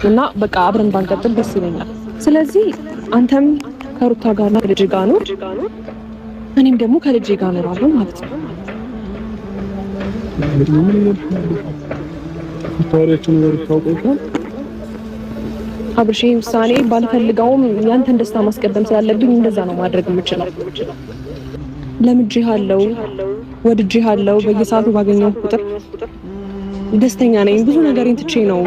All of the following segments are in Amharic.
እና በቃ አብረን ባንቀጥል ደስ ይለኛል። ስለዚህ አንተም ከሩታ ጋር ነው ከልጅ ጋር ነው እኔም ደግሞ ከልጅ ጋር ነው ማለት ነው። አብርሽ ውሳኔ ባልፈልገውም ያንተን ደስታ ማስቀደም ስላለብኝ እንደዛ ነው ማድረግ የምችለው። ለምጄሃለሁ፣ ወድጄሃለሁ። በየሰዓቱ ባገኘው ቁጥር ደስተኛ ነኝ። ብዙ ነገሬን ትቼ ነው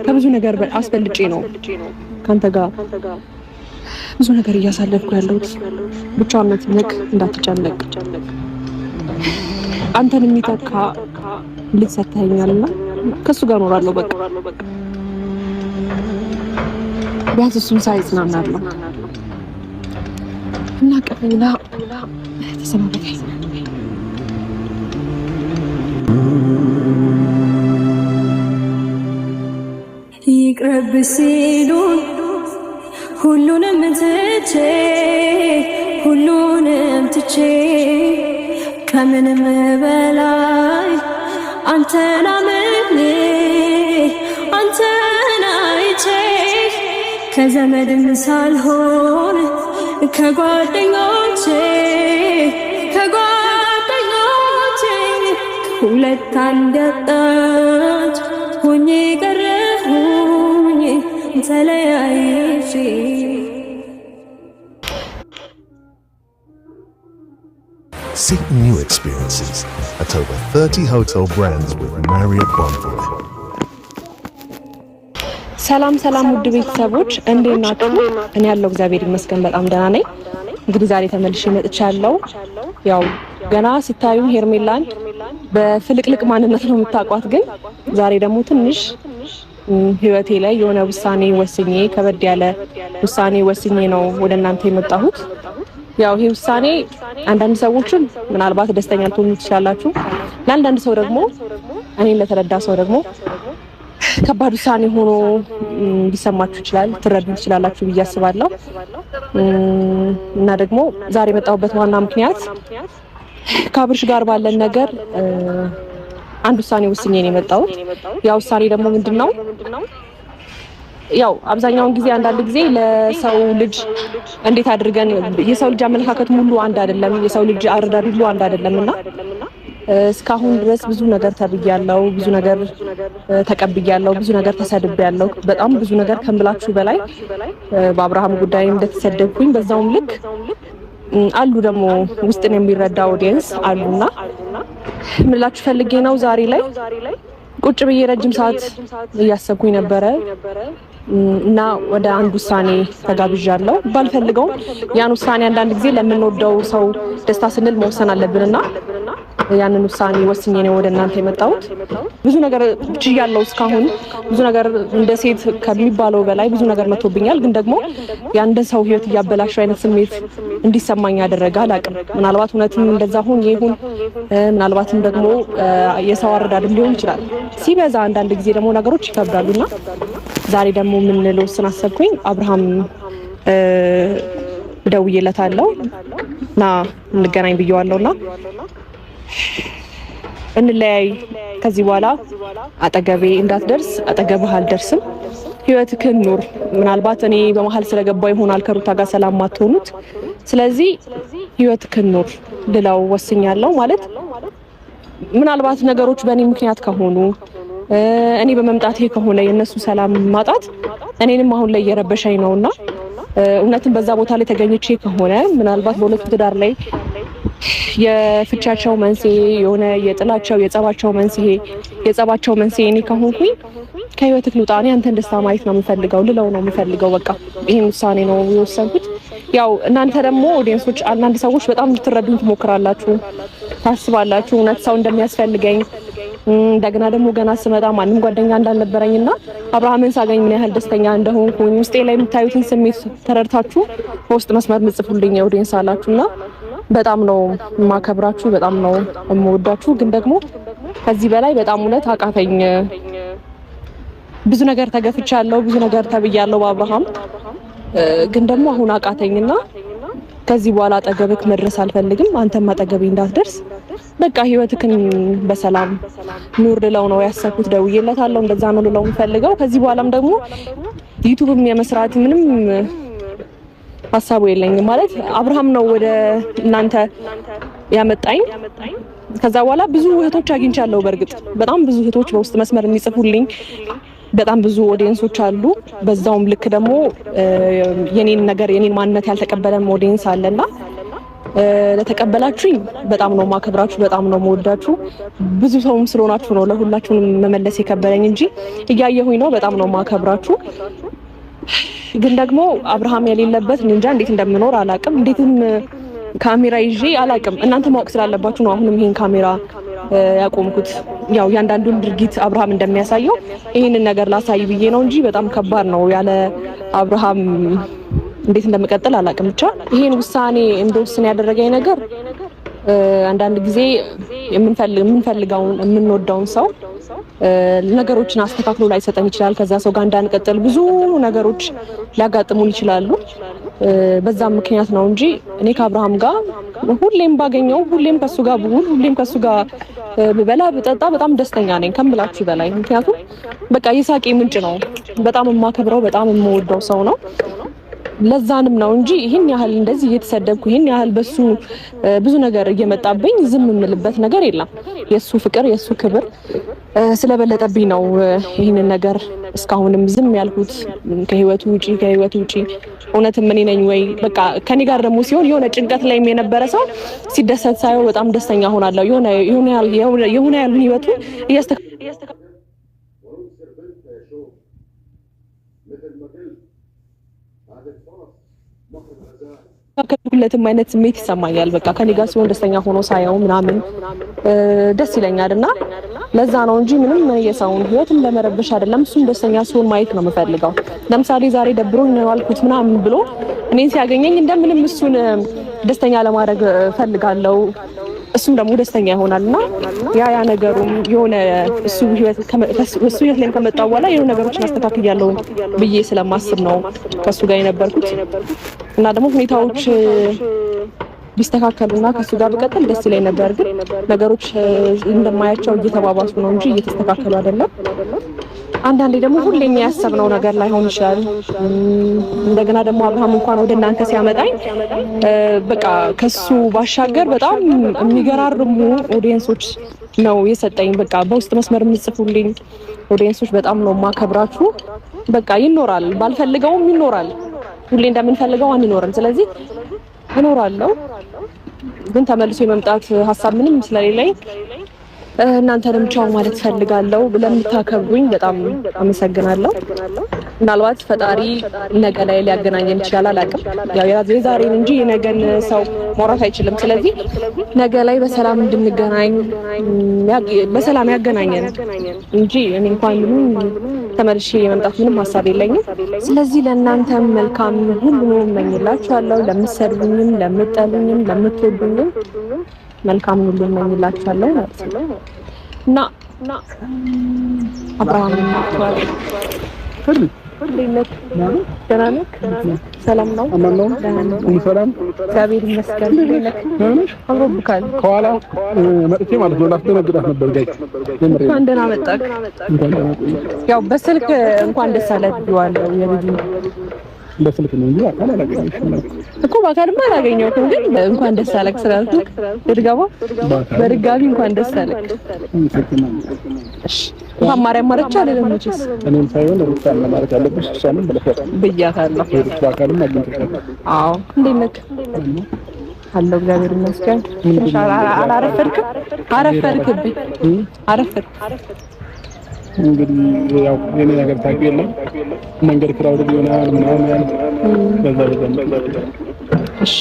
ከብዙ ነገር አስፈልጬ ነው ካንተ ጋር ብዙ ነገር እያሳለፍኩ ያለሁት። ብቻነት ልክ እንዳትጨነቅ አንተን የሚተካ ልጅ ሰጥተኸኛልና ከሱ ጋር እኖራለሁ። በቃ ቢያንስ እሱን ሳይጽናናለሁ እና ቀጥላ ተሰማኝ። ይቅረብ ሲሉን ሁሉንም ትቼ ከምንም በላይ አንተን አምኜ አንተን አይቼ ከዘመድም ሳልሆን ከጓደኞቼ ሁለት አንዳጣች ሆኜ ቀረሁኝ ተለያይቼ። Seek new experiences at over 30 hotel brands with Marriott Bonvoy. ሰላም ውድ ቤተሰቦች እንዴት ናችሁ? እኔ ያለው እግዚአብሔር ይመስገን በጣም ደህና ነኝ። እንግዲህ ዛሬ ተመልሼ መጥቻለሁ። ያው ገና ስታዩ ሄርሜላን በፍልቅልቅ ማንነት ነው የምታውቋት፣ ግን ዛሬ ደግሞ ትንሽ ህይወቴ ላይ የሆነ ውሳኔ ወስኜ ከበድ ያለ ውሳኔ ወስኜ ነው ወደ እናንተ የመጣሁት። ያው ይሄ ውሳኔ አንዳንድ ሰዎችን ምናልባት ደስተኛ ልትሆኑ ትችላላችሁ፣ ለአንዳንድ ሰው ደግሞ እኔን ለተረዳ ሰው ደግሞ ከባድ ውሳኔ ሆኖ ሊሰማችሁ ይችላል፣ ትረዱ ትችላላችሁ ብዬ አስባለሁ። እና ደግሞ ዛሬ የመጣሁበት ዋና ምክንያት ከአብርሽ ጋር ባለን ነገር አንድ ውሳኔ ወስኜ ነው የመጣሁት። ያ ውሳኔ ደግሞ ምንድነው? ያው አብዛኛውን ጊዜ አንዳንድ ጊዜ ለሰው ልጅ እንዴት አድርገን የሰው ልጅ አመለካከት ሙሉ አንድ አይደለም፣ የሰው ልጅ አረዳድ ሁሉ አንድ አይደለምና እስካሁን ድረስ ብዙ ነገር ተብያለሁ፣ ብዙ ነገር ተቀብያለሁ፣ ብዙ ነገር ተሰድቤያለሁ። በጣም ብዙ ነገር ከምላችሁ በላይ በአብርሃም ጉዳይ እንደተሰደብኩኝ በዛውም ልክ አሉ ደግሞ ውስጥን የሚረዳ ኦዲየንስ አሉና ምላችሁ ፈልጌ ነው ዛሬ ላይ ቁጭ ብዬ ረጅም ሰዓት እያሰብኩኝ ነበረ እና ወደ አንድ ውሳኔ ተጋብዣለሁ። ባልፈልገውም ያን ውሳኔ አንዳንድ ጊዜ ለምንወደው ሰው ደስታ ስንል መወሰን አለብንና ያንን ውሳኔ ወስኜ ነው ወደ እናንተ የመጣሁት። ብዙ ነገር ችያለሁ እስካሁን፣ ብዙ ነገር እንደ ሴት ከሚባለው በላይ ብዙ ነገር መጥቶብኛል። ግን ደግሞ የአንድ ሰው ህይወት እያበላሸው አይነት ስሜት እንዲሰማኝ ያደረገ አላውቅም። ምናልባት እውነትም እንደዛ ሆኜ ይሁን፣ ምናልባትም ደግሞ የሰው አረዳድም ሊሆን ይችላል። ሲበዛ አንዳንድ ጊዜ ደግሞ ነገሮች ይከብዳሉና ዛሬ ደግሞ ምን ልወስን አሰብኩኝ። አብርሃም ደውዬለታለሁ እና እንገናኝ ብየዋለሁና እንለያይ፣ ከዚህ በኋላ አጠገቤ እንዳትደርስ፣ አጠገብህ አልደርስም፣ ህይወትህን ኑር። ምናልባት እኔ በመሀል ስለገባው ይሆናል ከሩታ ጋር ሰላም ማትሆኑት፣ ስለዚህ ህይወትህን ኑር ልለው ወስኛለሁ። ማለት ምናልባት ነገሮች በእኔ ምክንያት ከሆኑ እኔ በመምጣቴ ከሆነ የነሱ ሰላም ማጣት እኔንም አሁን ላይ እየረበሸኝ ነውና እውነትም በዛ ቦታ ላይ ተገኝቼ ከሆነ ምናልባት በሁለቱ ትዳር ላይ የፍቻቸው መንስኤ የሆነ የጥላቸው የጸባቸው መንስኤ እኔ ከሆንኩኝ ከህይወትህ ልውጣ፣ እኔ አንተን ደስታ ማየት ነው የምፈልገው ልለው ነው የምፈልገው። በቃ ይሄን ውሳኔ ነው የወሰንኩት። ያው እናንተ ደግሞ ኦዲየንሶች፣ አንዳንድ ሰዎች በጣም ልትረዱኝ ትሞክራላችሁ፣ ታስባላችሁ እውነት ሰው እንደሚያስፈልገኝ። እንደገና ደግሞ ገና ስመጣ ማንም ጓደኛ እንዳልነበረኝና አብርሃምን ሳገኝ ምን ያህል ደስተኛ እንደሆንኩኝ ውስጤ ላይ የምታዩትን ስሜት ተረድታችሁ በውስጥ መስመር ምጽፉልኝ ኦዲየንስ አላችሁና በጣም ነው የማከብራችሁ፣ በጣም ነው የምወዳችሁ። ግን ደግሞ ከዚህ በላይ በጣም እውነት አቃተኝ። ብዙ ነገር ተገፍቻለሁ፣ ብዙ ነገር ተብያለሁ በአብርሃም። ግን ደግሞ አሁን አቃተኝና ከዚህ በኋላ አጠገብክ መድረስ አልፈልግም፣ አንተም አጠገቤ እንዳትደርስ በቃ ህይወትክን በሰላም ኑር ልለው ነው ያሰብኩት። ደውዬለታለሁ። እንደዛ ነው ልለው የምፈልገው። ከዚህ በኋላም ደግሞ ዩቲዩብም የመስራት ምንም ሀሳቡ የለኝም። ማለት አብርሃም ነው ወደ እናንተ ያመጣኝ። ከዛ በኋላ ብዙ እህቶች አግኝቻለሁ። በእርግጥ በጣም ብዙ እህቶች በውስጥ መስመር የሚጽፉልኝ በጣም ብዙ ኦዲየንሶች አሉ። በዛውም ልክ ደግሞ የኔን ማንነት ያልተቀበለም ኦዲየንስ አለና ለተቀበላችሁኝ በጣም ነው ማከብራችሁ፣ በጣም ነው መወዳችሁ። ብዙ ሰውም ስለሆናችሁ ነው ለሁላችሁንም መመለስ የከበደኝ እንጂ እያየሁኝ ነው። በጣም ነው ማከብራችሁ። ግን ደግሞ አብርሃም የሌለበት እንጃ እንዴት እንደምኖር አላቅም። እንዴትም ካሜራ ይዤ አላቅም። እናንተ ማወቅ ስላለባችሁ ነው አሁንም ይሄን ካሜራ ያቆምኩት። ያው ያንዳንዱን ድርጊት አብርሃም እንደሚያሳየው ይሄንን ነገር ላሳይ ብዬ ነው እንጂ በጣም ከባድ ነው። ያለ አብርሃም እንዴት እንደምቀጥል አላቅም። ብቻ ይሄን ውሳኔ እንደወስን ያደረገኝ ነገር አንዳንድ ጊዜ የምንፈልገውን የምንወደውን ሰው ነገሮችን አስተካክሎ ላይ ሰጠን ይችላል። ከዛ ሰው ጋር እንዳንቀጥል ብዙ ነገሮች ሊያጋጥሙን ይችላሉ። በዛም ምክንያት ነው እንጂ እኔ ከአብርሃም ጋር ሁሌም ባገኘው፣ ሁሌም ከሱ ጋር ብውል፣ ሁሌም ከሱ ጋር ብበላ ብጠጣ በጣም ደስተኛ ነኝ ከምላችሁ በላይ። ምክንያቱም በቃ የሳቄ ምንጭ ነው። በጣም የማከብረው በጣም የምወደው ሰው ነው። ለዛንም ነው እንጂ ይሄን ያህል እንደዚህ እየተሰደብኩ ይሄን ያህል በሱ ብዙ ነገር እየመጣብኝ ዝም የምልበት ነገር የለም። የሱ ፍቅር የሱ ክብር ስለበለጠብኝ ነው ይሄንን ነገር እስካሁንም ዝም ያልኩት። ከህይወቱ ውጪ እውነትም እኔ ነኝ ወይ? በቃ ከኔ ጋር ደግሞ ሲሆን የሆነ ጭንቀት ላይም የነበረ ሰው ሲደሰት ሳይው በጣም ደስተኛ ሆናለሁ። የሆነ ያሉን ህይወቱ ከሁለቱም አይነት ስሜት ይሰማኛል። በቃ ከኔ ጋር ሲሆን ደስተኛ ሆኖ ሳየው ምናምን ደስ ይለኛልና ለዛ ነው እንጂ ምንም የሰውን ህይወት ለመረበሽ አይደለም። እሱም ደስተኛ ሲሆን ማየት ነው የምፈልገው። ለምሳሌ ዛሬ ደብሮኝ ነው ያልኩት ምናምን ብሎ እኔን ሲያገኘኝ እንደምንም እሱን ደስተኛ ለማድረግ ፈልጋለሁ። እሱም ደግሞ ደስተኛ ይሆናልና ያ ነገሩም የሆነ እሱ ህይወት ላይ ከመጣው በኋላ የሆነ ነገሮችን አስተካክያለሁ ብዬ ስለማስብ ነው ከሱ ጋር የነበርኩት። እና ደግሞ ሁኔታዎች ቢስተካከሉና ከሱ ጋር በቀጥል ደስ ይለኝ ነበር። ግን ነገሮች እንደማያቸው እየተባባሱ ነው እንጂ እየተስተካከሉ አይደለም። አንዳንዴ ደግሞ ሁሌም ያሰብነው ነገር ላይሆን ይችላል። እንደገና ደግሞ አብርሃም እንኳን ወደ እናንተ ሲያመጣኝ በቃ ከሱ ባሻገር በጣም የሚገራርሙ ኦዲየንሶች ነው የሰጠኝ። በቃ በውስጥ መስመር የምጽፉልኝ ኦዲየንሶች በጣም ነው ማከብራችሁ። በቃ ይኖራል፣ ባልፈልገውም ይኖራል። ሁሌ እንደምንፈልገው አንኖርም። ስለዚህ እኖራለሁ፣ ግን ተመልሶ የመምጣት ሀሳብ ምንም ስለሌለኝ እናንተንም ቻው ማለት ፈልጋለሁ። ለምታከብሩኝ በጣም አመሰግናለሁ። ምናልባት ፈጣሪ ነገ ላይ ሊያገናኘን ይችላል፣ አላውቅም። ያው የዛሬን እንጂ የነገን ሰው ማውራት አይችልም። ስለዚህ ነገ ላይ በሰላም እንድንገናኝ በሰላም ያገናኘን እንጂ እኔ እንኳን ምንም ተመልሼ የመምጣት ምንም ሀሳብ የለኝም። ስለዚህ ለእናንተም መልካም ሁሉ እመኝላችኋለሁ። ለምትሰድቡኝም፣ ለምትጠሉኝም፣ ለምትወዱኝም መልካም ሁሉ እመኝላችኋለሁ ማለት ነው። እና አብርሃም ማጥዋል ሰላም ነው። ሰላም እግዚአብሔር ይመስገን። አብሮብካል ከኋላ መጥቼ ማለት ነው ላስደነግጣት ነበር። ጋይ እንኳን ደህና መጣክ። ያው በስልክ እንኳን ደስ አለህ ብዬዋለሁ። የልጁ በስልክ ነው እንጂ አካል አላገኘሁሽም እኮ። በአካልማ አላገኘሁትም፣ ግን እንኳን ደስ አለህ ስላልኩህ ድጋባ በድጋሚ እንኳን ደስ አለህ። እሺ እንኳን ማርያም ማረቻ አይደለም መቼስ እኔም ሳይሆን ሩታን ለማለት ያለብሽ እሷንም ብያታለሁ። በአካልም አግኝተሻል? አዎ። እንዴት ነህ? አለሁ እግዚአብሔር ይመስገን። አላረፈድክም? አረፈድክብኝ። አረፈድክ እንግዲህ ያው የኔ ነገር ታውቂው የለም መንገድ ክራውድ ይሆናል ምናምን በዛ እሺ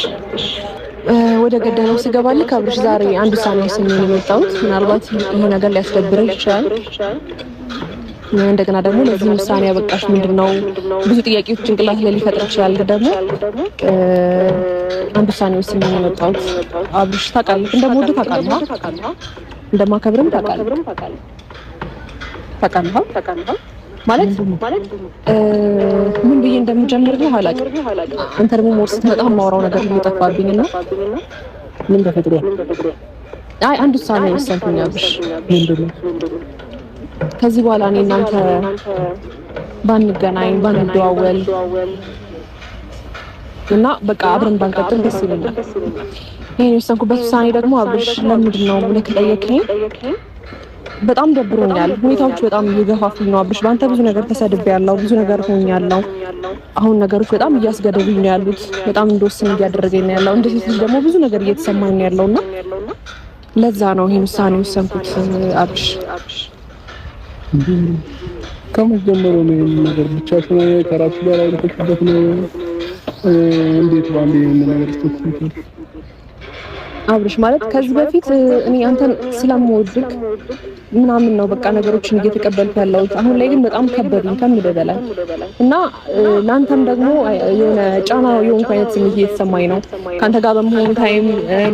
ወደ ገደለው ስገባልህ ከብርሽ ዛሬ አንድ ውሳኔ ወስኜ ነው የመጣሁት። ምናልባት ይሄ ነገር ሊያስደብርህ ይችላል። እንደገና ደግሞ ለዚህ ውሳኔ ያበቃሽ ምንድነው? ብዙ ጥያቄዎች ጭንቅላት ላይ ሊፈጥር ይችላል። ደግሞ አንድ ውሳኔ ወስኜ ነው የመጣሁት። አብርሽ ታውቃለህ፣ እንደምወድህ ታውቃለህ፣ እንደማከብርም ታውቃለህ ማለት ምን ብዬ እንደምጀምር ነው አላውቅም። አንተ ደግሞ ሞት ስትመጣ የማወራው ነገር እየጠፋብኝ ነው። ምን ተፈጥሮ አይ አንድ ውሳኔ ወሰንኩኝ አብሽ። ምንድነው? ከዚህ በኋላ እኔ እናንተ ባንገናኝ ባንደዋወል እና በቃ አብረን ባንቀጥል ደስ ይለኛል። ይሄን የወሰንኩበት ውሳኔ ደግሞ አብሽ ለምንድን ነው ብለህ ከጠየቅኸኝ በጣም ደብሮኛል። ሁኔታዎች በጣም እየገፋፉኝ ነው አብሽ። በአንተ ብዙ ነገር ተሰድቤያለሁ፣ ብዙ ነገር ሆኛለሁ። አሁን ነገሮች በጣም እያስገደዱኝ ነው ያሉት። በጣም እንደወስን እያደረገኝ ነው ያለው። እንደዚህ ልጅ ደግሞ ብዙ ነገር እየተሰማኝ ነው ያለውና ለዛ ነው ይሄን ውሳኔ ወሰንኩት አብሽ። ከመጀመሪያው ነው ይሄን ነገር ብቻሽን ከራሱ ጋር አውርተሽበት ነው? እንዴት ባንዴ ይሄን ነገር ተፈጥቷል? አብርሽ ማለት ከዚህ በፊት እኔ አንተን ስለምወድክ ምናምን ነው በቃ ነገሮችን እየተቀበልኩ ያለሁት። አሁን ላይ ግን በጣም ከበዱኝ ከምልህ በላይ እና ላንተም ደግሞ የሆነ ጫና የሆንኩ አይነት ስሜት እየተሰማኝ ነው። ካንተ ጋር በመሆን ታይም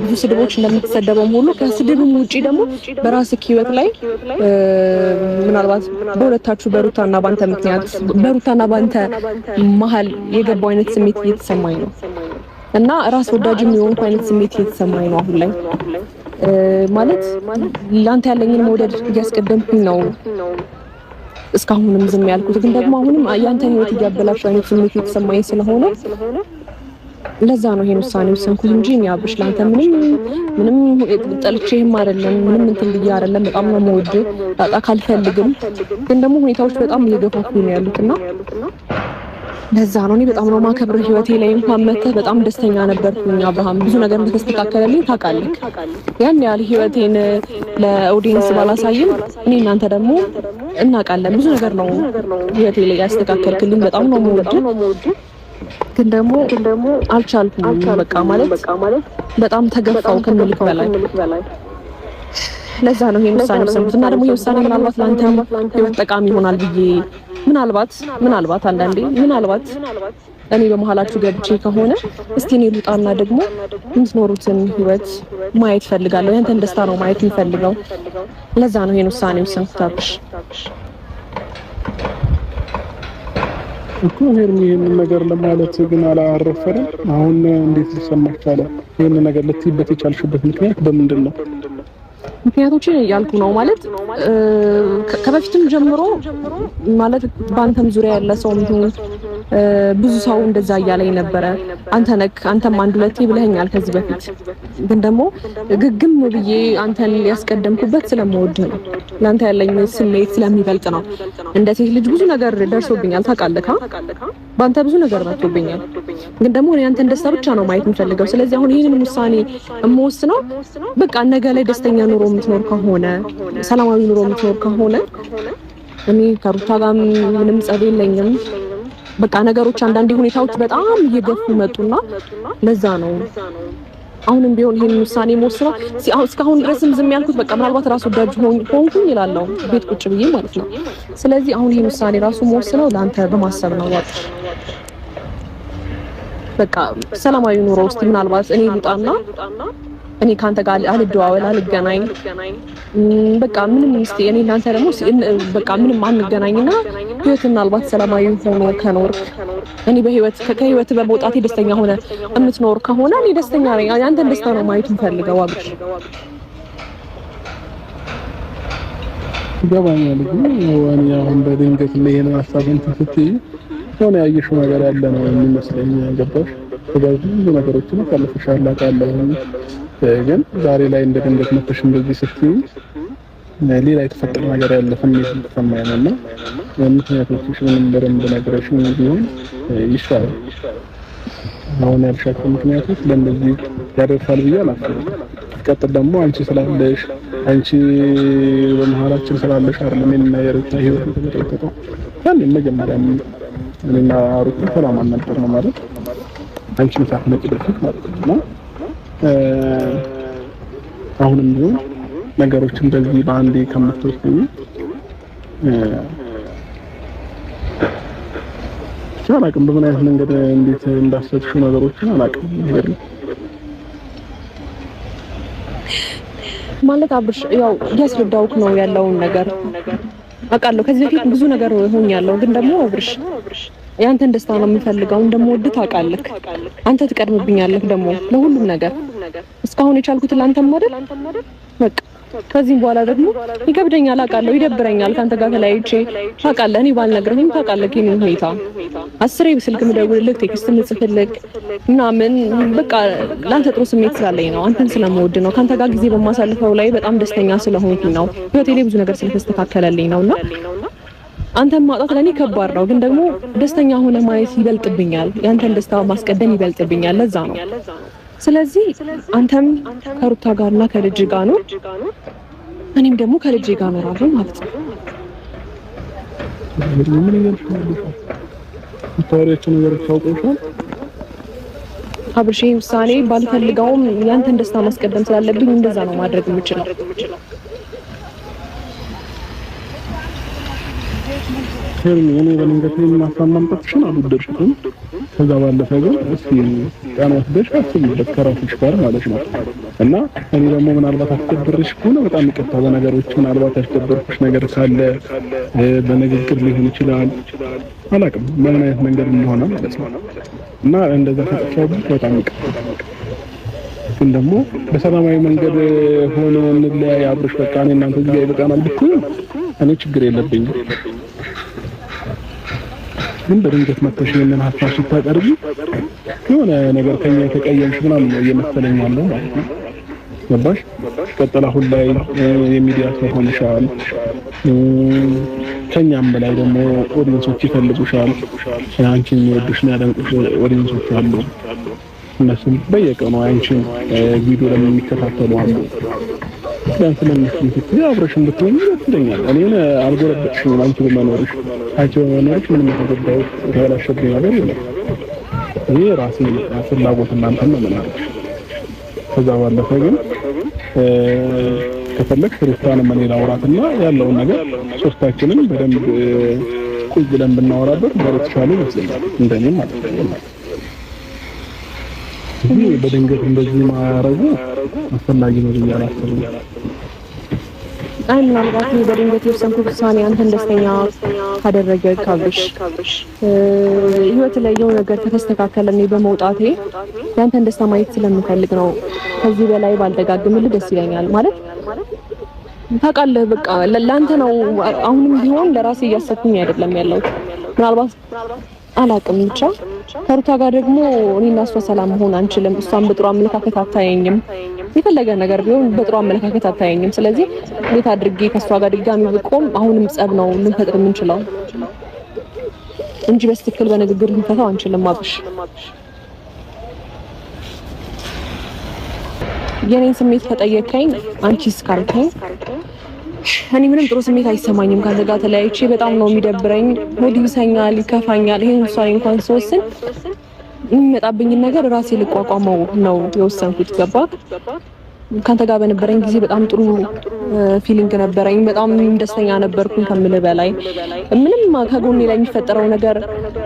ብዙ ስድቦች እንደምትሰደበው ሁሉ ከስድብም ውጪ ደግሞ በራስህ ህይወት ላይ ምናልባት በሁለታችሁ በሩታና ባንተ ምክንያት በሩታና ባንተ መሀል የገባው አይነት ስሜት እየተሰማኝ ነው እና ራስ ወዳጅም የሆንኩ አይነት ስሜት እየተሰማኝ ነው አሁን ላይ። ማለት ላንተ ያለኝን መውደድ እያስቀደምኩኝ ነው እስካሁንም ዝም ያልኩት፣ ግን ደግሞ አሁንም ያንተን ህይወት እያበላሸው አይነት ስሜት እየተሰማኝ ስለሆነ ለዛ ነው ይሄን ውሳኔ ወሰንኩት እንጂ እኔ አብሽ ላንተ ምንም ጠልቼህም አይደለም፣ ምንም እንትን ብዬ አይደለም። በጣም ነው የምወድህ ጣጣ ካልፈልግም፣ ግን ደግሞ ሁኔታዎች በጣም እየገፋፉኝ ነው ያሉትና ለዛ ነው እኔ በጣም ነው ማከብር። ህይወቴ ላይ እንኳን መተህ በጣም ደስተኛ ነበርኩኝ አብርሃም። ብዙ ነገር እንደተስተካከለልኝ ታውቃለህ። ያን ያህል ህይወቴን ለኦዲየንስ ባላሳይም እኔ እናንተ ደግሞ እናውቃለን። ብዙ ነገር ነው ህይወቴ ላይ ያስተካከልክልኝ። በጣም ነው የምወድህ፣ ግን ደግሞ አልቻልኩም። በቃ ማለት በጣም ተገፋው ከምልክ በላይ። ለዛ ነው ይሄን ውሳኔ ወሰንኩት እና ደግሞ ይሄ ውሳኔ ምናልባት ላንተ ህይወት ጠቃሚ ይሆናል ብዬ ምናልባት አንዳንዴ ምናልባት እኔ በመሀላችሁ ገብቼ ከሆነ እስቲ እኔ ልውጣና ደግሞ የምትኖሩትን ህይወት ማየት ፈልጋለሁ። ያንተን ደስታ ነው ማየት የምፈልገው። ለዛ ነው ይሄን ውሳኔ ወሰንኩት አብሽ። እኮ ይሄን ነገር ለማለት ግን አላረፈረም። አሁን እንዴት ሊሰማሽ ቻለ? ይሄን ነገር ልትይበት የቻልሽበት ምክንያት በምንድን ነው? ምክንያቶችን ያልኩ ነው ማለት ከበፊትም ጀምሮ ማለት በአንተም ዙሪያ ያለ ሰው ብዙ ሰው እንደዛ እያለኝ ነበረ። አንተም አንድ ሁለቴ ብለኸኛል ከዚህ በፊት። ግን ደግሞ ግግም ብዬ አንተን ያስቀደምኩበት ስለምወድ ነው። ለአንተ ያለኝ ስሜት ስለሚበልጥ ነው። እንደ ሴት ልጅ ብዙ ነገር ደርሶብኛል ታውቃለህ። በአንተ ብዙ ነገር መጥቶብኛል። ግን ደግሞ እኔ አንተን ደስታ ብቻ ነው ማየት የምፈልገው። ስለዚህ አሁን ይሄንን ውሳኔ የምወስነው በቃ ነገ ላይ ደስተኛ ኑሮ የምትኖር ከሆነ ሰላማዊ ኑሮ የምትኖር ከሆነ እኔ ከሩታ ጋር ምንም ጸብ የለኝም። በቃ ነገሮች አንዳንዴ ሁኔታዎች በጣም እየገፉ መጡና ለዛ ነው አሁንም ቢሆን ይሄን ውሳኔ ወስነው እስካሁን ድረስም ዝም ያልኩት። በቃ ምናልባት ራስ ወዳጅ ሆንኩኝ ይላልው ቤት ቁጭ ብዬ ማለት ነው። ስለዚህ አሁን ይሄን ውሳኔ ራሱ ወስነው ለአንተ በማሰብ ነው። በቃ ሰላማዊ ኑሮ ውስጥ ምናልባት እኔ ልውጣና እኔ ካንተ ጋር አልደዋወል አልገናኝ በቃ ምንም እስቲ እኔ እናንተ ደግሞ በቃ ምንም አንገናኝና ህይወት ምናልባት ሰላማዊ ሆኖ ከኖር እኔ ከህይወት በመውጣቴ ደስተኛ ሆነ የምትኖር ከሆነ እኔ ደስተኛ ነኝ። አንተን ደስታ ነው ማየት የምፈልገው አብሽ። ገባኛል። እኔ አሁን በድንገት ለይሄን ሀሳብን ትፍትይ ሆነ ያየሽው ነገር ያለ ነው የሚመስለኝ። ገባሽ? ስለዚህ ብዙ ነገሮችን ካልፈሻላ ካለው ግን ዛሬ ላይ እንደ ድንገት መጥተሽ እንደዚህ ስትይ ሌላ የተፈጠረ ነገር ያለ ስሜት ተሰማኝ ነውና ምክንያቶችሽ ምንም በደንብ ነገርሽኝ ቢሆን ይሻላል። አሁን ያልሻቸው ምክንያቶች ለእንደዚህ ያደርሳል ብዬ አላስብም። ሲቀጥል ደግሞ አንቺ ስላለሽ አንቺ በመሀላችን ስላለሽ አይደለም እና የሩታ ህይወት የተጠቀቀው ያንን መጀመሪያ እኔና ሩታ ሰላም አልነበር ነው ማለት አንቺ ሳትመጪ በፊት ማለት ነው። አሁንም ቢሆን ነገሮችን በዚህ በአንዴ ከምትወስኝ አላውቅም። በምን አይነት መንገድ እንዴት እንዳሰብሽው ነገሮችን አላውቅም። ማለት አብሽ ያው እያስረዳሁት ነው ያለውን ነገር አውቃለሁ። ከዚህ በፊት ብዙ ነገር ሆኛለሁ። ግን ደግሞ አብሽ ያንተን ደስታ ነው የምፈልገው። እንደምወድ ታውቃለህ። አንተ ትቀድምብኛለህ ደግሞ ለሁሉም ነገር። እስካሁን የቻልኩት ላንተም አይደል? በቃ ከዚህ በኋላ ደግሞ ይከብደኛል አውቃለሁ፣ ይደብረኛል ካንተ ጋር ተለያይቼ አውቃለሁ። እኔ ባልነግርህም ታውቃለህ የኔን ሁኔታ 10 ስልክ ምደውልልህ ቴክስት ምጽፍልህ ምናምን በቃ ላንተ ጥሩ ስሜት ስላለኝ ነው፣ አንተን ስለምወድ ነው፣ ካንተ ጋር ጊዜ በማሳልፈው ላይ በጣም ደስተኛ ስለሆንኩኝ ነው፣ ህይወቴ ላይ ብዙ ነገር ስለተስተካከለልኝ ነውና አንተን ማጣት ለኔ ከባድ ነው። ግን ደግሞ ደስተኛ ሆነ ማየት ይበልጥብኛል፣ ያንተን ደስታ ማስቀደም ይበልጥብኛል። ለዛ ነው ስለዚህ አንተም ከሩታ ጋርና ከልጅ ጋር ነው፣ እኔም ደግሞ ከልጅ ጋር እኖራለሁ ማለት ነው። ምን ይገርምሻል? ታሪያችን ነገር ታውቀውሻል። አብርሽ ውሳኔ ባልፈልገውም ያንተን ደስታ ማስቀደም ስላለብኝ እንደዛ ነው ማድረግ የምችለው። እኔ በልንገት ማሳማምጣትሽን አልወደድሽም። ከዛ ባለፈ ግን እስኪ ቃል ወስደሽ አስቢበት ከራስሽ ጋር ማለት ነው። እና እኔ ደግሞ ምናልባት አስደብርሽ ከሆነ በጣም ይቅርታ። በነገሮች ምናልባት ያስደብርኩሽ ነገር ካለ በንግግር ሊሆን ይችላል፣ አላውቅም ምን አይነት መንገድ እንደሆነ ማለት ነው። እና እንደዛ ተጠቅሰውብሽ በጣም ይቅርታ። ግን ደግሞ በሰላማዊ መንገድ ሆኖ እንለያይ አብርሽ፣ በቃ እኔ እናንተ እዚህ ይበቃናል ብትይ እኔ ችግር የለብኝም። ግን በድንገት መጥተሽ የምን ሀሳብ ስታቀርቢ የሆነ ነገር ከኛ የተቀየምሽ ምናምን ነው እየመሰለኝ ያለው ማለት ነው። ገባሽ? ቀጥላ አሁን ላይ የሚዲያ ሰው ሆነሻል። ከኛም በላይ ደግሞ ኦዲየንሶች ይፈልጉሻል። አንቺን የሚወዱሽና ያደንቁሽ ኦዲየንሶች አሉ። እነሱም በየቀኑ አንቺን ቪዲዮ ላይ የሚከታተሉ አሉ። ቢያንስ ለምንስል ስትይ አብረሽን ብትሆኚ ደስ ይለኛል። እኔን አልጎረበጥሽም። አንቺ በመኖርሽ ምንም የተጎዳው የተበላሸብኝ ነገር የለም። እኔ ራሴ ፍላጎት እናንተን ነው የምናደርግሽ። ከዛ ባለፈ ግን ከፈለግሽ ሩታንም እኔ ላውራትና ያለውን ነገር ሶስታችንም በደንብ ቁጭ ብለን ብናወራበት በተሻለ ይመስለኛል፣ እንደኔ ማለት ነው። ይሄ በድንገት እንደዚህ ማረጉ አስፈላጊ ነው ብዬ አላስብም። ምናልባት በድንገት የወሰንኩት ውሳኔ አንተን ደስተኛ ካደረገ ካብሽ ህይወት ላይ የሆነ ነገር ከተስተካከለ እኔ በመውጣቴ ያንተን ደስታ ማየት ስለምፈልግ ነው። ከዚህ በላይ ባልደጋግምልህ ደስ ይለኛል። ማለት ታውቃለህ፣ በቃ ለአንተ ነው። አሁንም ቢሆን ለራሴ እያሰብኩኝ አይደለም ያለው። ምናልባት አላውቅም፣ ብቻ ከሩታ ጋር ደግሞ እኔና እሷ ሰላም መሆን አንችልም። እሷን በጥሩ አመለካከት አታየኝም። የፈለገ ነገር ቢሆን በጥሩ አመለካከት አታየኝም። ስለዚህ እንዴት አድርጌ ከሷ ጋር ድጋሚ ብቆም አሁንም ጸብ ነው ልንፈጥር የምንችለው እንጂ በስትክክል በንግግር ልንፈታው አንችልም። አብሽ የኔን ስሜት ከጠየቀኝ አንቺስ ካልከኝ እኔ ምንም ጥሩ ስሜት አይሰማኝም። ካንተ ጋር ተለያይቼ በጣም ነው የሚደብረኝ፣ ሆድ ይብሰኛል፣ ይከፋኛል። ይሄን ውሳኔ እንኳን ስወስን የሚመጣብኝን ነገር ራሴ ልቋቋመው ነው የወሰንኩት። ገባ? ካንተ ጋር በነበረኝ ጊዜ በጣም ጥሩ ፊሊንግ ነበረኝ። በጣም ደስተኛ ነበርኩኝ ከምልህ በላይ። ምንም ከጎኔ ላይ የሚፈጠረው ነገር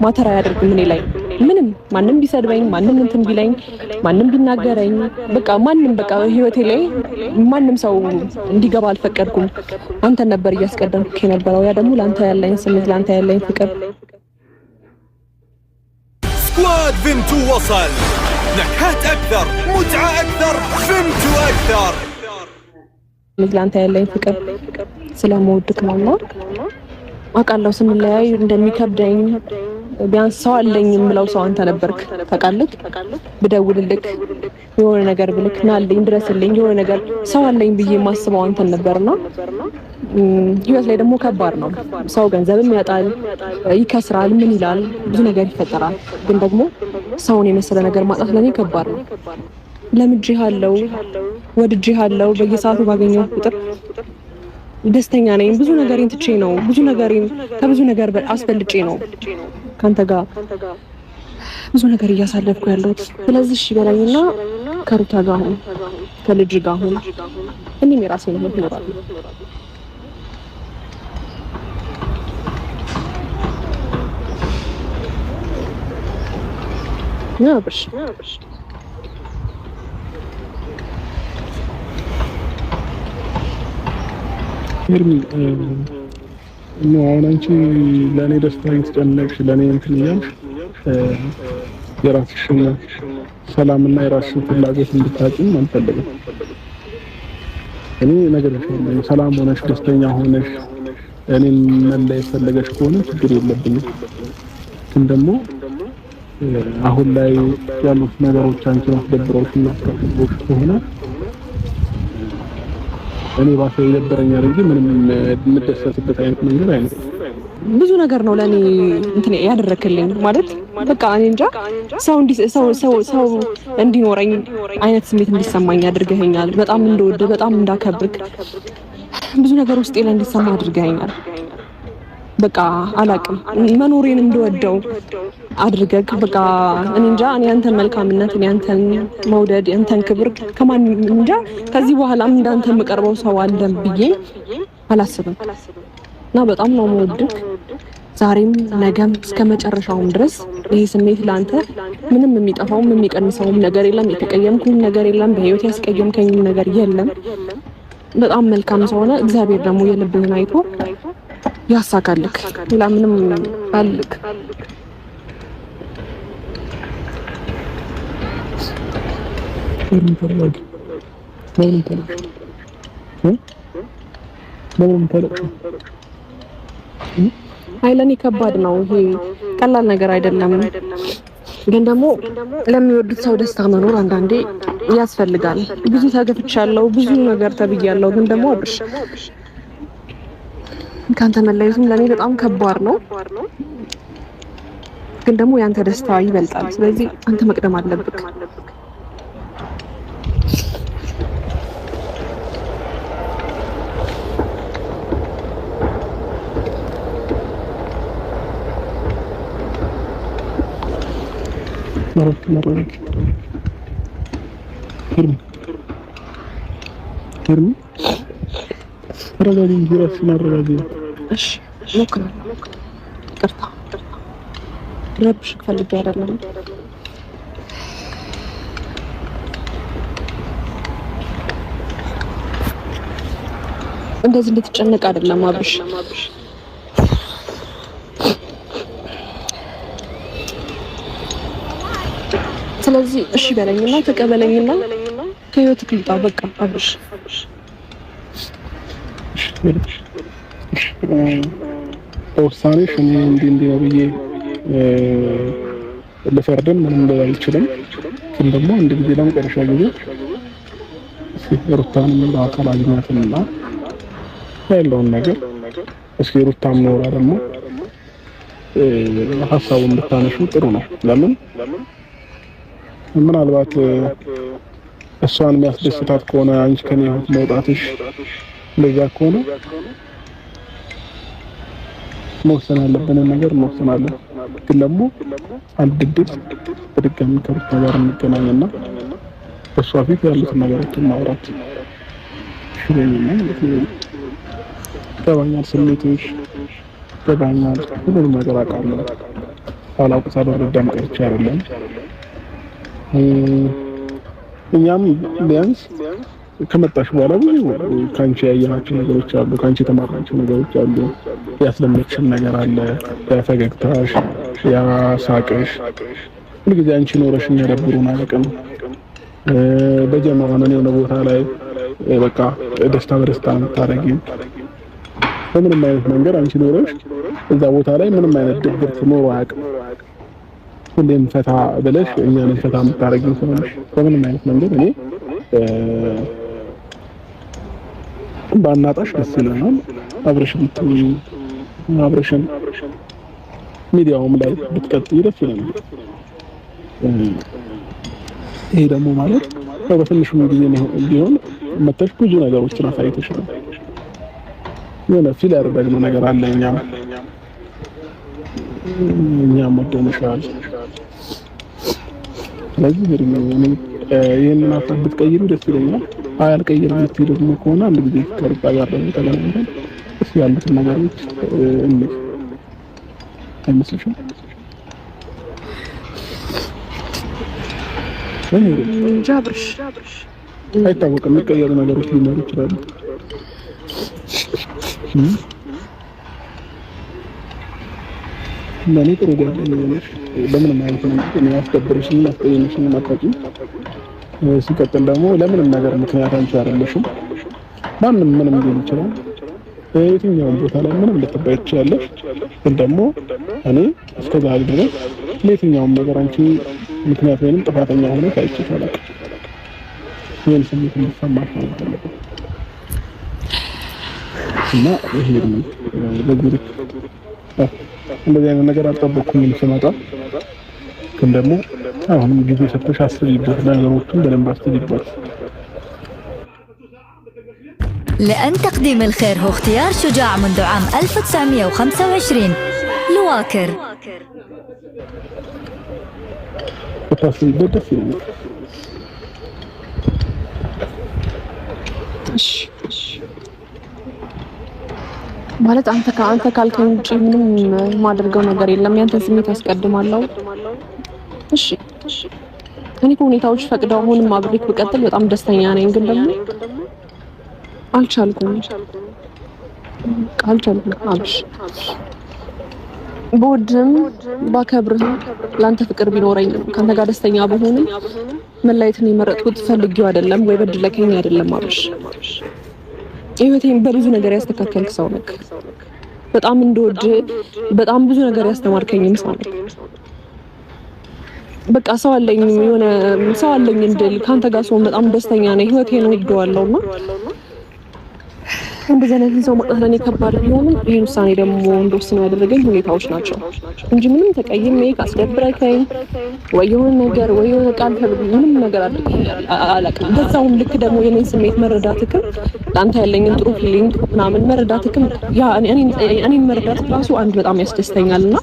ማተር አያደርግም እኔ ላይ ምንም። ማንም ቢሰድበኝ፣ ማንም እንትን ቢለኝ፣ ማንም ቢናገረኝ፣ በቃ ማንም በቃ ህይወቴ ላይ ማንም ሰው እንዲገባ አልፈቀድኩም። አንተን ነበር እያስቀደምኩ የነበረው። ያ ደግሞ ላንተ ያለኝ ስሜት፣ ላንተ ያለኝ ፍቅር سكواد فيمتو وصل. نكهات أكثر، متعة أكثر، فيمتو أكثر. ላንተ ያለኝ ፍቅር ስለምወድክ ነውና አውቃለሁ ስንለያይ እንደሚከብደኝ። ቢያንስ ሰው አለኝ የምለው ሰው አንተ ነበርክ። ታውቃለህ፣ ብደውልልክ የሆነ ነገር ብልክ ናልኝ ድረስልኝ የሆነ ነገር ሰው አለኝ ብዬ የማስበው አንተን ነበርና ህይወት ላይ ደግሞ ከባድ ነው። ሰው ገንዘብም ያጣል፣ ይከስራል፣ ምን ይላል፣ ብዙ ነገር ይፈጠራል። ግን ደግሞ ሰውን የመሰለ ነገር ማጣት ለኔ ከባድ ነው። ለምጄሃለሁ፣ ወድጄሃለሁ። በየሰዓቱ ባገኘው ቁጥር ደስተኛ ነኝ። ብዙ ነገሬን ትቼ ነው፣ ብዙ ነገሬን ከብዙ ነገር አስፈልጬ ነው ካንተ ጋር ብዙ ነገር እያሳለፍኩ ያለሁት። ስለዚህ እሺ በላኝና ከሩታ ጋር አሁን ከልጅ ጋር አሁን እኔም የራሴን ህይወት እኖራለሁ። አብርሽ ሄርሚ ነው አሁን አንቺ ለኔ ደስታ ይስጨነቅሽ ለኔ እንትን እያልሽ የራስሽን ሰላምና የራስሽን ፍላጎት እንድታጭም አልፈልግም። እኔ ነገር ነው ሰላም ሆነሽ ደስተኛ ሆነሽ እኔን መለየት ፈለገሽ ከሆነ ችግር የለብኝም። ግን ደግሞ አሁን ላይ ያሉት ነገሮች አንቺን አስደብረውሽ እና አስከፍተውሽ ከሆነ እኔ ባሰ ይደብረኛል እንጂ ምንም የምደሰትበት አይነት መንገድ አይደለም። ብዙ ነገር ነው ለኔ እንትን ያደረክልኝ ማለት በቃ እኔ እንጃ ሰው እንዲኖረኝ አይነት ስሜት እንዲሰማኝ አድርገኸኛል። በጣም እንደወደ በጣም እንዳከብርክ ብዙ ነገር ውስጤ ላይ እንዲሰማ አድርገኸኛል። በቃ አላቅም መኖሬን እንደወደው አድርገክ በቃ እኔ እንጃ እኔ አንተን መልካምነት እኔ አንተን መውደድ አንተን ክብር ከማን እንጃ ከዚህ በኋላም እንዳንተ የምቀርበው ሰው አለ ብዬ አላስብም እና በጣም ነው የምወድክ። ዛሬም ነገም እስከ መጨረሻውም ድረስ ይሄ ስሜት ላንተ ምንም የሚጠፋውም የሚቀንሰውም ነገር የለም። የተቀየምኩኝ ነገር የለም። በህይወት ያስቀየምከኝ ነገር የለም። በጣም መልካም ሰው ሆነ። እግዚአብሔር ደግሞ የልብህን አይቶ ያሳካልክ። ሌላ ምንም አልክ። ለኔ ከባድ ነው። ይሄ ቀላል ነገር አይደለም። ግን ደግሞ ለሚወዱት ሰው ደስታ መኖር አንዳንዴ ያስፈልጋል። ብዙ ተገፍቻለሁ፣ ብዙ ነገር ተብያለሁ። ግን ደግሞ አብርሽ ካንተ መለየቱም ለኔ በጣም ከባድ ነው። ግን ደግሞ ያንተ ደስታ ይበልጣል። ስለዚህ አንተ መቅደም አለብክ። ረብሽክ ፈልጌ አይደለም። እንደዚህ እንድትጨነቅ አይደለም አብርሽ። ስለዚህ እሺ በለኝና ተቀበለኝና ከህይወትክ ልውጣ በቃ አብርሽ። ውሳኔሽ እኔ እንዲህ ነው ብዬ ልፈርድም ምንም ልል አልችልም። ግን ደግሞ አንድ ጊዜ ለመጨረሻ ጊዜ ሩታንም በአካል አግኛትና ያለውን ነገር እስኪ ሩታም ኖራ ደግሞ ሀሳቡን ብታነሹ ጥሩ ነው። ለምን ምናልባት እሷን የሚያስደስታት ከሆነ አንቺ ከኔ ህይወት መውጣትሽ እንደዛ ከሆነ መወሰን ያለብንን ነገር እንወስናለን። ግን ደግሞ አንድ ድል በድጋሚ ከሩታ ጋር እንገናኝና በሷ ፊት ያሉትን ነገሮችን ማውራት ሽሬኝና ገባኛል። ስሜቶች ገባኛል። ሁሉንም ነገር አውቃለሁ። ሳላውቅ ሳልረዳም ቀርቼ አይደለም። እኛም ቢያንስ ከመጣሽ በኋላ ብዙ ካንቺ ያየናቸው ነገሮች አሉ፣ ካንቺ የተማርናቸው ነገሮች አሉ። ያስለመድሽን ነገር አለ፣ ያፈገግታሽ፣ ያሳቅሽ። ሁልጊዜ አንቺ ኖረሽ የሚያደብሩን አያውቅም። በጀመረን የሆነ ቦታ ላይ በቃ ደስታ በደስታ የምታረጊ በምንም አይነት መንገድ አንቺ ኖረሽ እዛ ቦታ ላይ ምንም አይነት ድብርት ኖሮ አያውቅም። ሁሌም ፈታ ብለሽ እኛን ፈታ የምታረጊ ሰው ነሽ። በምንም አይነት መንገድ እኔ ባናጣሽ ደስ ይለናል። አብረሽን ሚዲያውም ላይ ብትቀጥይ ደስ ይለናል። ይሄ ደግሞ ማለት በትንሹም ጊዜ ቢሆን መተሽ ብዙ ነገሮችን አሳይተሻል። የሆነ ፊል ያደረግነው ነገር አለ። እኛም ወደንሻል። ስለዚህ ይህንን ሀሳብ ብትቀይሩ ደስ ይለኛል። አልቀይርም የምትይ ደግሞ ከሆነ አንድ ጊዜ ከሩታ ጋር ደግሞ ተገናኝተን እሱ ያሉትን ነገሮች አይመስልሽም? እንጃ አብርሽ አይታወቅም። የሚቀየሩ ነገሮች ሊኖሩ ይችላሉ። ለኔ ጥሩ ጓደኛዬ ነሽ። በምንም አይነት እኔ አስከብርሽኝ አስቀየምሽኝ አታውቂም። ሲቀጥል ደግሞ ለምንም ነገር ምክንያት አንቺ አይደለሽም። ማንም ምንም ሊል ይችላል። የትኛውም ቦታ ላይ ምንም ልትባይ ትችላለሽ። ግን ደግሞ እኔ እስከዛሬ ድረስ ለየትኛውም ነገር አንቺ ምክንያት ወይንም ጥፋተኛ ሆነሽ አይቼሽ አላውቅም። ይሄን ስሜት እንዲሰማሽ ነው የምፈልገው እና ይሄ ነው ለዚህ ልክ እንደዚህ አይነት ነገር አልጠበቅኩም ስመጣ። ግን ደግሞ አሁንም ጊዜ ሰጥተሽ አስቢበት፣ ነገሮችን በደንብ አስቢበት። لأن تقديم الخير هو اختيار شجاع منذ عام 1925. لواكر. ማለት አንተ ካልከኝ ውጪ ምንም ማድረገው ነገር የለም። ያንተን ስሜት አስቀድማለሁ። እሺ እኔ ሁኔታዎች ፈቅደው አሁንም አብሬክ ብቀጥል በጣም ደስተኛ ነኝ። ግን ደግሞ አልቻልኩም። አብሽ በወድም ባከብርህም ላንተ ፍቅር ቢኖረኝ ካንተ ጋር ደስተኛ በሆንም መላየትን የመረጥኩት ፈልጌው አይደለም ወይ በድለከኝ አይደለም። አብሽ ህይወቴን በብዙ ነገር ያስተካከልክ ሰው ነህ። በጣም እንደወድ በጣም ብዙ ነገር ያስተማርከኝም ሰው ነህ። በቃ ሰው አለኝ የሆነ ሰው አለኝ እንድል ካንተ ጋር ሰው በጣም ደስተኛ ነኝ። ህይወቴን ወደዋለሁና እንደዚህ አይነት ሰው ማጣት ለኔ ከባድ ቢሆንም ይሄን ውሳኔ ደግሞ እንደወስነው ያደረገኝ ሁኔታዎች ናቸው እንጂ ምንም ተቀይሜ ካስደብረከኝ ወይ የሆነ ነገር ወይ የሆነ ቃል ምንም ነገር አላውቅም። በዛውም ልክ ደግሞ የኔን ስሜት መረዳትክም ለአንተ ያለኝን ጥሩ ፊሊንግ ምናምን መረዳትክም ያ እኔን መረዳት ራሱ አንድ በጣም ያስደስተኛልና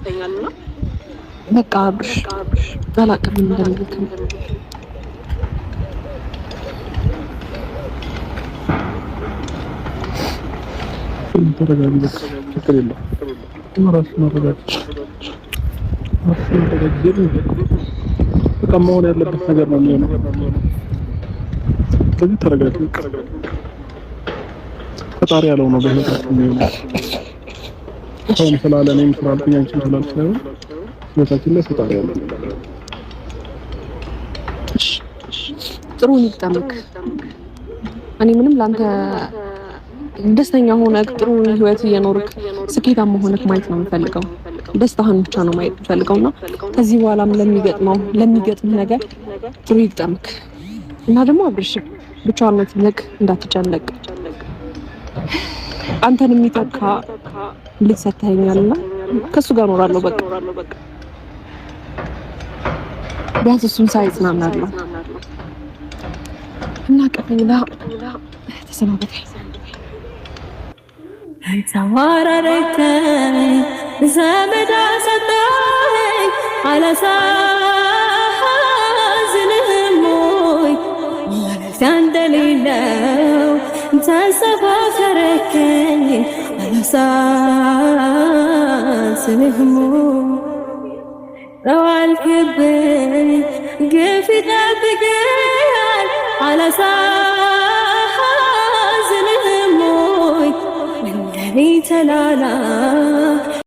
በቃ አብሽ አላውቅም እንደምልክም ተረጋጊ። ችግር የለም። ራስ መረጋጋት በቃ መሆን ያለበት ነገር ነው የሚሆነው። ስለዚህ ተረጋጊ። ፈጣሪ ያለው ነው በህይወታችን የሚሆነው። ሰውም ስላለ እኔም ስላልኩኝ አንቺም ስላልሽ ሳይሆን ህይወታችን ላይ ፈጣሪ ያለው ነው። ጥሩ ይግጠምክ። እኔ ምንም ላንተ ደስተኛ ሆነህ ጥሩ ህይወት እየኖርክ ስኬታማ ሆነህ ማየት ነው የምፈልገው። ደስታህን ብቻ ነው ማየት የምፈልገውና ከዚህ በኋላም ለሚገጥም ነገር ጥሩ ይግጠምክ እና ደግሞ አብርሽ ብቻነት ልክ እንዳትጨነቅ። አንተን የሚተካ ልጅ ሰጥተኸኛልና ከሱ ጋር እኖራለሁ። በቃ ቢያንስ እሱን ሳይጽናናለሁ እና ቀጥላ ተሰናበተኝ። ተዋረደኝ ዘመድ ሰጠኝ አላሳዝንህም ወይ ማለት እንደሌለው ተሰፋፈረከኝ አላሳዝንህም ረዋልክብኝ ግፍ ይጠብቀኛል አላሳዝንህም ወይ ተላላ